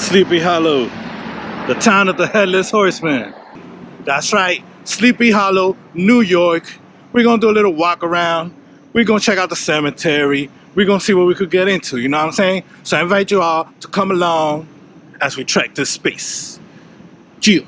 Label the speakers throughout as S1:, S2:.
S1: Sleepy Hollow, the town of the Headless Horseman. That's right, Sleepy Hollow, New York. We're gonna do a little walk around. We're gonna check out the cemetery. We're gonna see what we could get into, you know what I'm saying? So I invite you all to come along as we trek this space. Chill.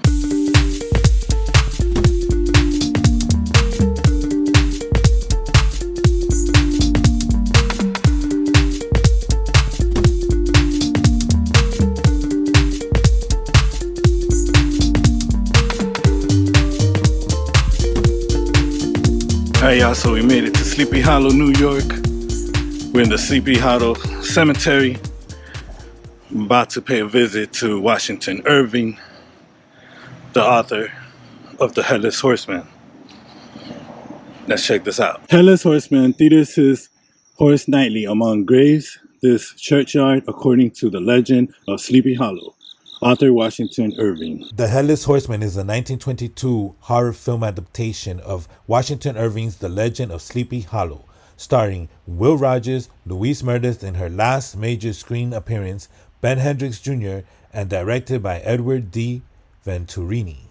S1: Alright y'all, so we made it to Sleepy Hollow, New York. We're in the Sleepy Hollow Cemetery. I'm about to pay a visit to Washington Irving, the author of the Headless Horseman. Let's check this out. Headless Horseman theaters his horse nightly among graves, this churchyard according to the legend of Sleepy Hollow. Author Washington Irving.
S2: The Headless Horseman is a 1922 horror film adaptation of Washington Irving's The Legend of Sleepy Hollow, starring Will Rogers, Louise Meredith in her last major screen appearance, Ben Hendricks Jr., and directed by Edward D. Venturini.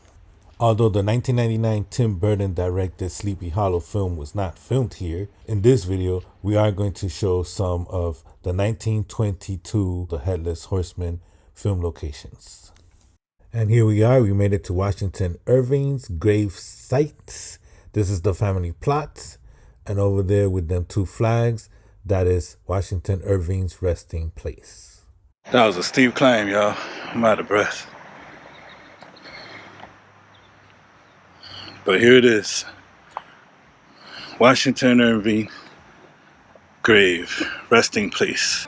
S2: Although the 1999 Tim Burton directed Sleepy Hollow film was not filmed here, in this video we are going to show some of the 1922 The Headless Horseman film locations. And here we are. We made it to Washington Irving's grave site. This is the family plot. And over there with them two flags, that is Washington Irving's resting place.
S1: That was a steep climb, y'all. I'm out of breath. But here it is. Washington Irving grave, resting place.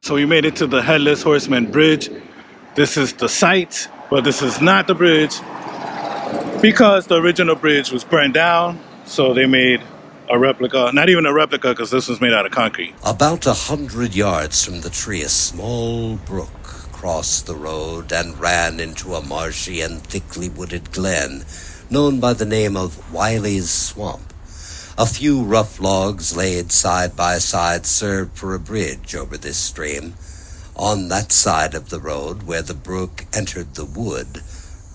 S1: So we made it to the Headless Horseman Bridge. This is the site, but this is not the bridge because the original bridge was burned down. So they made a replica, not even a replica because this was made out of concrete.
S3: About 100 yards from the tree, a small brook crossed the road and ran into a marshy and thickly wooded glen known by the name of Wiley's Swamp. A few rough logs laid side by side served for a bridge over this stream. On that side of the road where the brook entered the wood,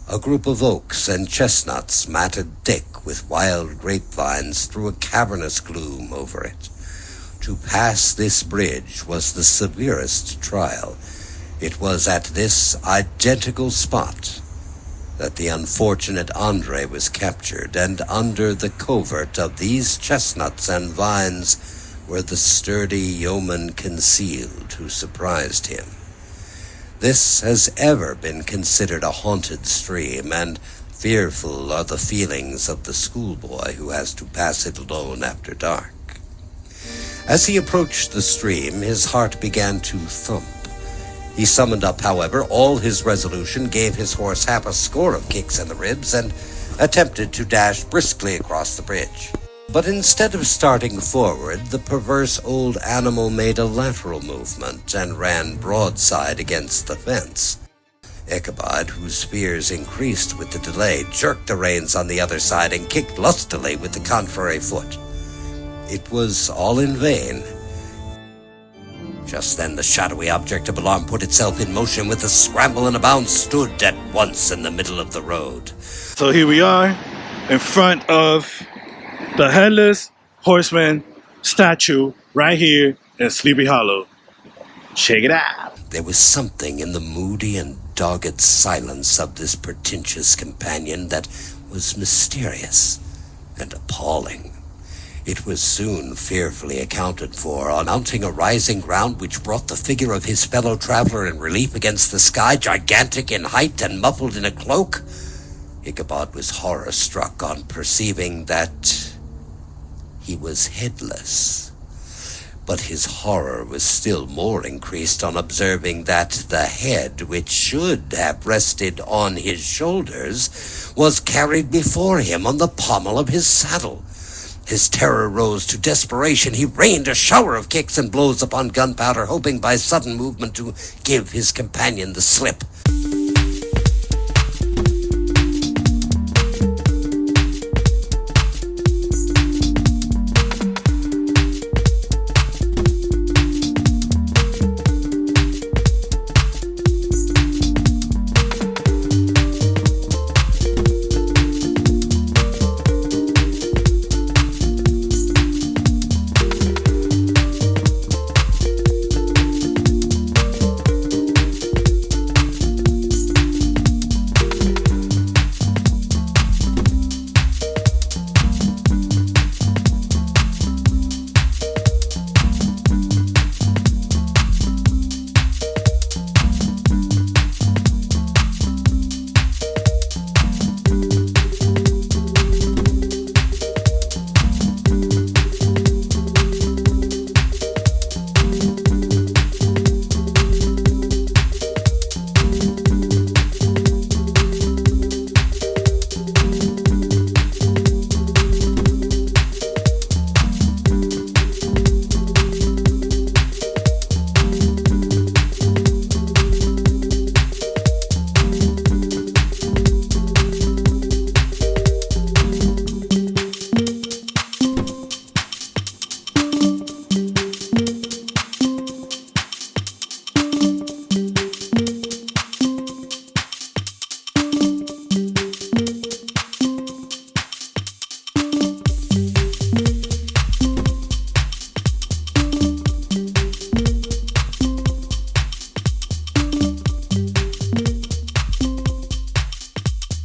S3: a group of oaks and chestnuts matted thick with wild grapevines threw a cavernous gloom over it. To pass this bridge was the severest trial. It was at this identical spot that the unfortunate Andre was captured, and under the covert of these chestnuts and vines were the sturdy yeoman concealed who surprised him. This has ever been considered a haunted stream, and fearful are the feelings of the schoolboy who has to pass it alone after dark. As he approached the stream, his heart began to thump. He summoned up, however, all his resolution, gave his horse half a score of kicks in the ribs, and attempted to dash briskly across the bridge. But instead of starting forward, the perverse old animal made a lateral movement and ran broadside against the fence. Ichabod, whose fears increased with the delay, jerked the reins on the other side and kicked lustily with the contrary foot. It was all in vain. Just then the shadowy object of alarm put itself in motion with a scramble and a bound, stood at once in the middle of the road.
S1: So here we are in front of the Headless Horseman Statue right here in Sleepy Hollow. Check it out.
S3: There was something in the moody and dogged silence of this pretentious companion that was mysterious and appalling. It was soon fearfully accounted for. On mounting a rising ground which brought the figure of his fellow traveler in relief against the sky, gigantic in height and muffled in a cloak, Ichabod was horror-struck on perceiving that he was headless. But his horror was still more increased on observing that the head, which should have rested on his shoulders, was carried before him on the pommel of his saddle. His terror rose to desperation. He rained a shower of kicks and blows upon Gunpowder, hoping by sudden movement to give his companion the slip.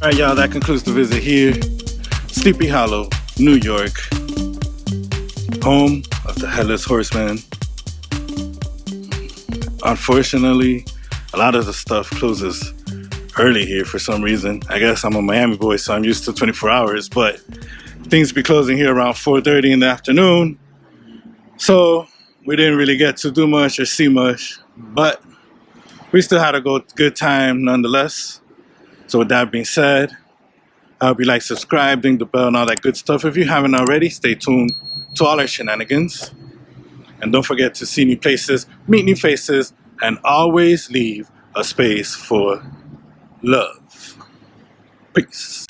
S1: Alright, y'all, that concludes the visit here. Sleepy Hollow, New York, home of the Headless Horseman. Unfortunately, a lot of the stuff closes early here for some reason. I guess I'm a Miami boy, so I'm used to 24 hours, but things be closing here around 4:30 in the afternoon. So we didn't really get to do much or see much, but we still had a good time nonetheless. So with that being said, I hope you like, subscribe, ding the bell, and all that good stuff. If you haven't already, stay tuned to all our shenanigans. And don't forget to see new places, meet new faces, and always leave a space for love. Peace.